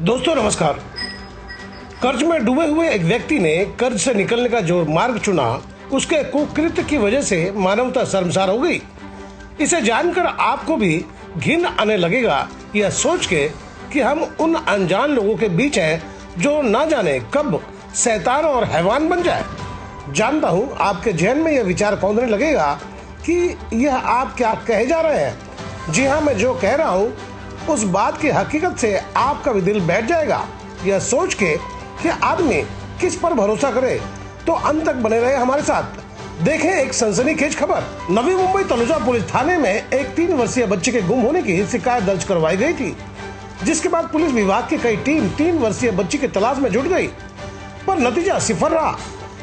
दोस्तों नमस्कार। कर्ज में डूबे हुए एक व्यक्ति ने कर्ज से निकलने का जो मार्ग चुना, उसके कुकृत्य की वजह से मानवता शर्मसार हो गई। इसे जानकर आपको भी घिन आने लगेगा, यह सोच के कि हम उन अनजान लोगों के बीच हैं जो ना जाने कब शैतान और हैवान बन जाए। जानता हूँ आपके जहन में यह विचार कौंधने लगेगा कि यह आप क्या कहे जा रहे हैं। जी हाँ, मैं जो कह रहा हूँ उस बात की हकीकत से आपका भी दिल बैठ जाएगा। यह सोच के कि आदमी किस पर भरोसा करे, तो अंत तक बने रहे हमारे साथ। देखें एक सनसनीखेज खबर। नवी मुंबई तलोजा पुलिस थाने में एक 3 वर्षीय बच्चे के गुम होने की शिकायत दर्ज करवाई गई थी, जिसके बाद पुलिस विभाग की कई टीम 3 वर्षीय बच्ची की तलाश में जुट गई, पर नतीजा सिफर रहा।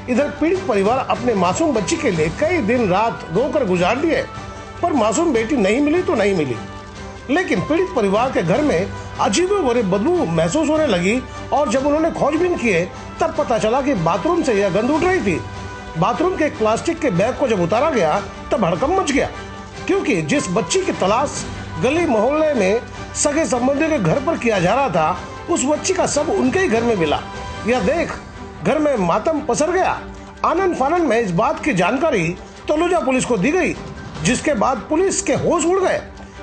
इधर पीड़ित परिवार अपने मासूम बच्ची के लिए कई दिन रात रोकर गुजार दिए, पर मासूम बेटी नहीं मिली तो नहीं मिली। लेकिन पीड़ित परिवार के घर में अजीबोगरीब बदबू महसूस होने लगी और जब उन्होंने खोजबीन किए तब पता चला कि बाथरूम से यह गंध उठ रही थी। बाथरूम के एक प्लास्टिक के बैग को जब उतारा गया तब हड़कंप मच गया, क्योंकि जिस बच्ची की तलाश गली मोहल्ले में सगे संबंधियों के घर पर किया जा रहा था, उस बच्ची का शव उनके ही घर में मिला। यह देख घर में मातम पसर गया। आनन फानन में इस बात की जानकारी तलोजा पुलिस को दी गई, जिसके बाद पुलिस के होश उड़ गए।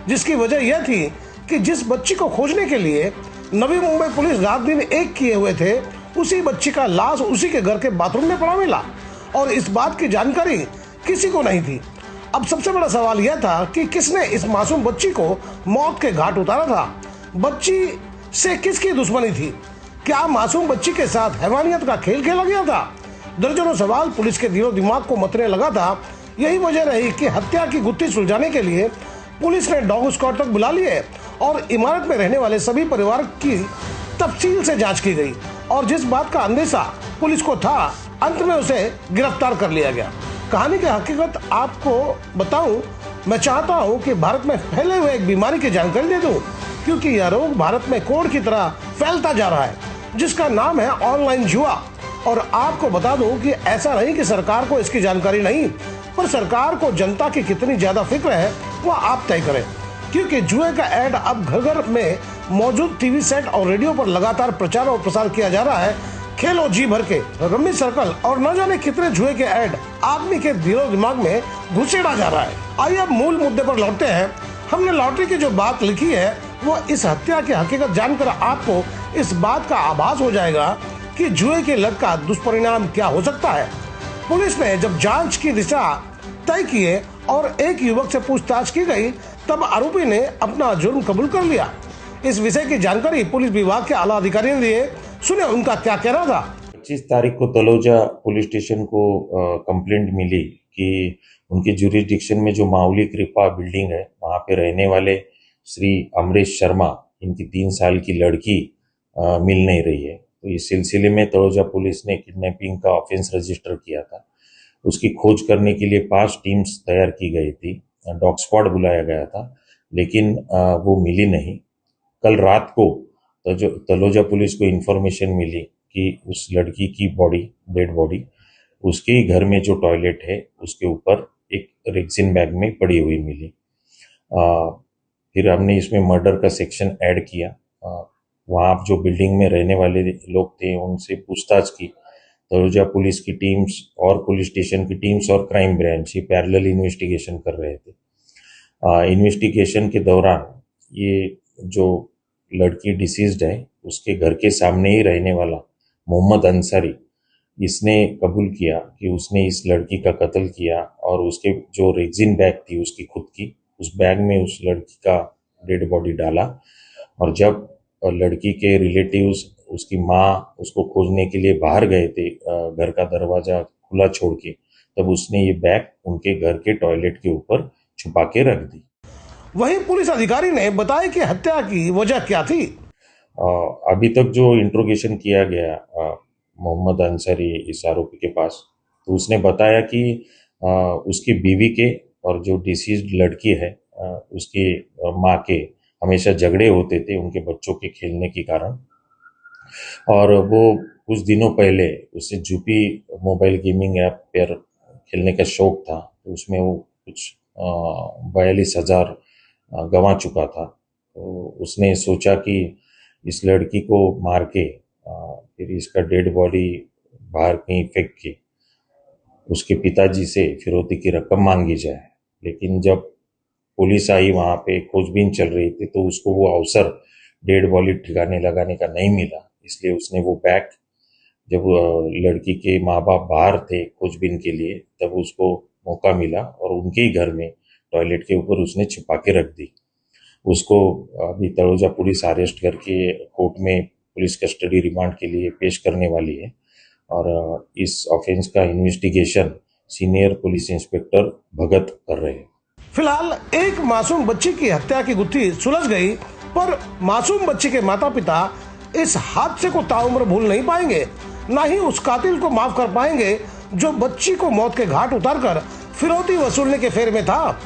जिसकी वजह यह थी कि जिस बच्ची को खोजने के लिए नवी मुंबई पुलिस रात दिन एक किए हुए थे, उसी बच्ची का लाश उसी के घर के बाथरूम में पड़ा मिला, और इस बात की जानकारी किसी को नहीं थी। अब सबसे बड़ा सवाल यह था कि किसने इस मासूम बच्ची को मौत के घाट उतारा था। बच्ची से किसकी दुश्मनी थी? क्या मासूम बच्ची के साथ हैवानियत का खेल खेला गया था? दर्जनों सवाल पुलिस के दिलो दिमाग को मतने लगा था। यही वजह रही कि हत्या की गुत्थी सुलझाने के लिए पुलिस ने डॉग स्क्वाड तक बुला लिए और इमारत में रहने वाले सभी परिवार की तफसील से जांच की गई, और जिस बात का अंदेशा पुलिस को था, अंत में उसे गिरफ्तार कर लिया गया। कहानी की हकीकत आपको बताऊं, मैं चाहता हूं कि भारत में फैले हुए एक बीमारी की जानकारी दे दूं, क्योंकि यह रोग भारत में कोढ़ की तरह फैलता जा रहा है, जिसका नाम है ऑनलाइन जुआ। और आपको बता दूं कि ऐसा नहीं कि सरकार को इसकी जानकारी नहीं, पर सरकार को जनता की कितनी ज्यादा फिक्र है वह आप तय करें, क्योंकि जुए का ऐड अब घर घर में मौजूद टीवी सेट और रेडियो पर लगातार प्रचार और प्रसार किया जा रहा है। खेलो जी भर के, रम्मी सर्कल और न जाने कितने जुए के ऐड आदमी के दिलो दिमाग में घुसेड़ा जा रहा है। आइए अब मूल मुद्दे पर लौटते हैं। हमने लॉटरी की जो बात लिखी है, वो इस हत्या की हकीकत जानकर आपको इस बात का आभास हो जाएगा कि जुए की लत का दुष्परिणाम क्या हो सकता है। पुलिस ने जब जांच की दिशा तय किए और एक युवक से पूछताछ की गई, तब आरोपी ने अपना जुर्म कबूल कर लिया। इस विषय की जानकारी पुलिस विभाग के आला अधिकारियों ने दिए, सुने उनका क्या कहना था। 25 तारीख को तलोजा पुलिस स्टेशन को कंप्लेंट मिली कि उनके जुरिस्डिक्शन में जो माउली कृपा बिल्डिंग है, वहाँ पे रहने वाले श्री अमरीश शर्मा, इनकी 3 साल की लड़की मिल नहीं रही है। तो इस सिलसिले में तलोजा पुलिस ने किडनैपिंग का ऑफेंस रजिस्टर किया था। उसकी खोज करने के लिए 5 टीम्स तैयार की गई थी, डॉग स्क्वाड बुलाया गया था, लेकिन वो मिली नहीं। कल रात को तलोजा पुलिस को इन्फॉर्मेशन मिली कि उस लड़की की बॉडी, डेड बॉडी, उसके ही घर में जो टॉयलेट है उसके ऊपर एक रेक्सिन बैग में पड़ी हुई मिली। फिर हमने इसमें मर्डर का सेक्शन ऐड किया। वहाँ जो बिल्डिंग में रहने वाले लोग थे उनसे पूछताछ की। तलोजा पुलिस की टीम्स और पुलिस स्टेशन की टीम्स और क्राइम ब्रांच ये पैरेलल इन्वेस्टिगेशन कर रहे थे। इन्वेस्टिगेशन के दौरान ये जो लड़की डिसीज्ड है, उसके घर के सामने ही रहने वाला मोहम्मद अंसारी, इसने कबूल किया कि उसने इस लड़की का कत्ल किया, और उसके जो रेक्सिन बैग थी उसकी खुद की, उस बैग में उस लड़की का डेड बॉडी डाला। और जब लड़की के रिलेटिव्स, उसकी माँ उसको खोजने के लिए बाहर गए थे, घर का दरवाजा खुला छोड़ के, तब उसने ये बैग उनके घर के टॉयलेट के ऊपर छुपा के रख दी। वहीं पुलिस अधिकारी ने बताया कि हत्या की वजह क्या थी। अभी तक जो इंट्रोगेशन किया गया मोहम्मद अंसारी इस आरोपी के पास, तो उसने बताया कि उसकी बीवी के और जो डिसीज्ड लड़की है उसकी माँ के हमेशा झगड़े होते थे उनके बच्चों के खेलने के कारण, और वो कुछ दिनों पहले उसे जूपी मोबाइल गेमिंग ऐप पर खेलने का शौक था, तो उसमें वो कुछ 42,000 गंवा चुका था। तो उसने सोचा कि इस लड़की को मार के फिर इसका डेड बॉडी बाहर कहीं फेंक के उसके पिताजी से फिरौती की रकम मांगी जाए। लेकिन जब पुलिस आई, वहां पे खोजबीन चल रही थी, तो उसको वो अवसर डेड बॉडी ठिकाने लगाने का नहीं मिला। इसलिए उसने वो बैग, जब लड़की के माँ बाप बाहर थे खोजबीन के लिए, तब उसको मौका मिला और उनके ही घर में टॉयलेट के ऊपर उसने छिपा के रख दी। उसको अभी तलोजा पुलिस अरेस्ट करके कोर्ट में पुलिस कस्टडी रिमांड के लिए पेश करने वाली है और इस ऑफेंस का इन्वेस्टिगेशन सीनियर पुलिस इंस्पेक्टर भगत कर रहे हैं। फिलहाल एक मासूम बच्ची की हत्या की गुत्थी सुलझ गई, पर मासूम बच्ची के माता पिता इस हादसे को ताउम्र भूल नहीं पाएंगे, ना ही उस कातिल को माफ कर पाएंगे जो बच्ची को मौत के घाट उतारकर फिरौती वसूलने के फेर में था।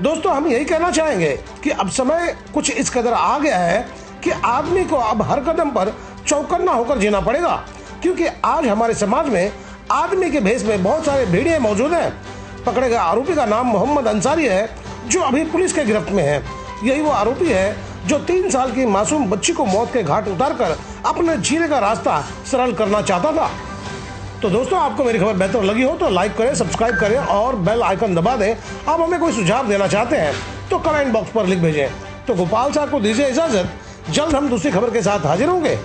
दोस्तों, हम यही कहना चाहेंगे कि अब समय कुछ इस कदर आ गया है कि आदमी को अब हर कदम पर चौकन्ना होकर जीना पड़ेगा, क्योंकि आज हमारे समाज में आदमी के भेष में बहुत सारे भेड़िए मौजूद हैं। पकड़े गए आरोपी का नाम मोहम्मद अंसारी है, जो अभी पुलिस के गिरफ्त में है। यही वो आरोपी है जो 3 साल की मासूम बच्ची को मौत के घाट उतारकर अपने जीने का रास्ता सरल करना चाहता था। तो दोस्तों, आपको मेरी खबर बेहतर लगी हो तो लाइक करें, सब्सक्राइब करें और बेल आइकन दबा दें। आप हमें कोई सुझाव देना चाहते हैं तो कमेंट बॉक्स पर लिख भेजें। तो गोपाल साहब को दीजिए इजाजत, जल्द हम दूसरी खबर के साथ हाजिर होंगे।